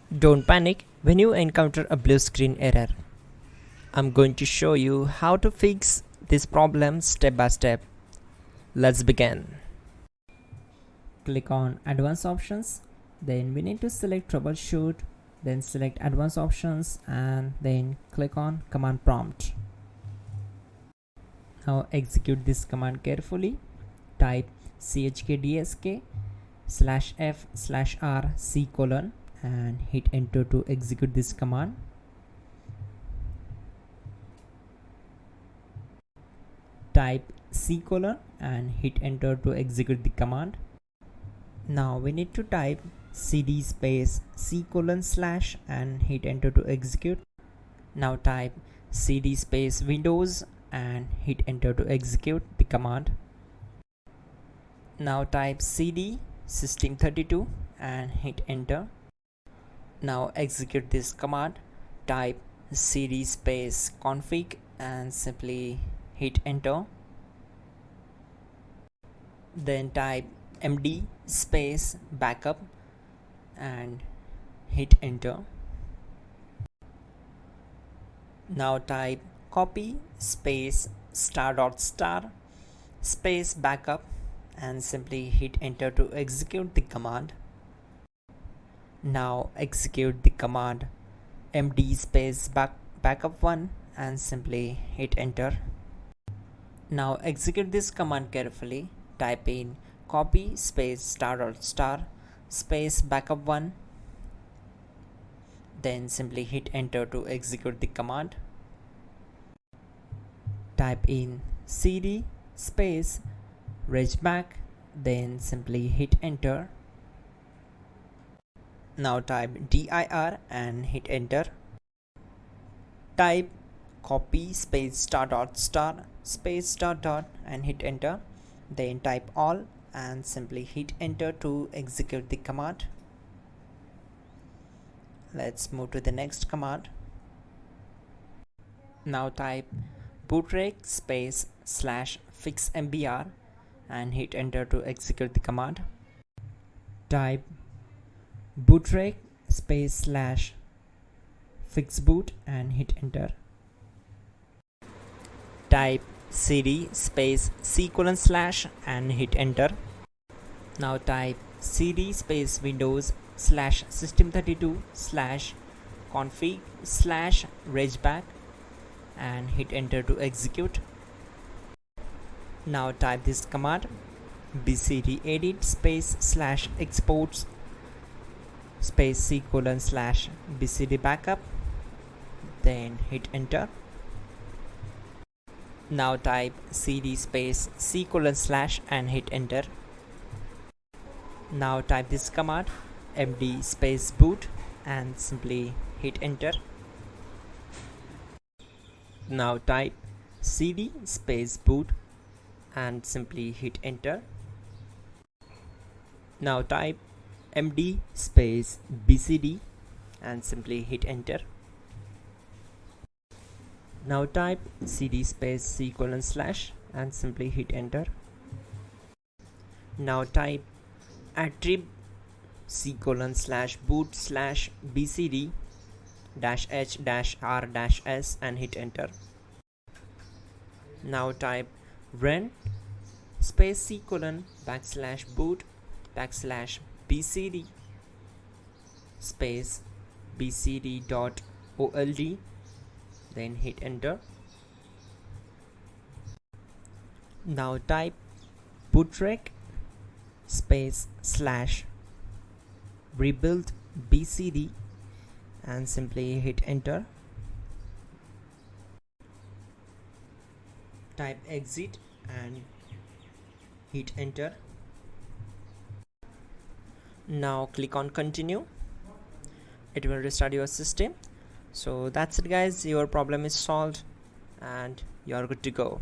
Don't panic when you encounter a blue screen error. I'm going to show you how to fix this problem step by step. Let's begin. Click on Advanced Options, then we need to select Troubleshoot, then select Advanced Options and then click on Command Prompt. Now execute this command carefully. Type chkdsk/f/r/c: and hit enter to execute this command. Type C: and hit enter to execute the command. Now we need to type cd space C: / and hit enter to execute. Now type cd space Windows and hit enter to execute the command. Now type cd system32 and hit enter. Now execute this command. Type cd space config and simply hit enter. Then type md space backup and hit enter. Now type copy space ** space backup and simply hit enter to execute the command. Now execute the command md space backup1 and simply hit enter. Now execute this command carefully. Type in copy space ** space backup1, then simply hit enter to execute the command. Type in cd space regback, then simply hit enter. Now type dir and hit enter. Type copy space ** space .. and hit enter. Then type all and simply hit enter to execute the command. Let's move to the next command. Now type bootrec space /fixmbr and hit enter to execute the command. Type bootrec space /fixboot and hit enter. Type cd space C: / and hit enter. Now type cd space Windows /system32 /config /regback and hit enter to execute. Now type this command bcdedit space /exports space C: / bcd backup, then hit enter. Now type cd space C: / and hit enter. Now type this command md space boot and simply hit enter. Now type cd space boot and simply hit enter. Now type md space bcd and simply hit enter. Now type cd space C: / and simply hit enter. Now type attrib C: / boot /bcd -h-r-s and hit enter. Now type run space C: / boot /bcd space bcd.old, then hit enter. Now type bootrec space /rebuildbcd and simply hit enter. Type exit and hit enter. Now click on continue. It will restart your system. So that's it guys, your problem is solved and you're good to go.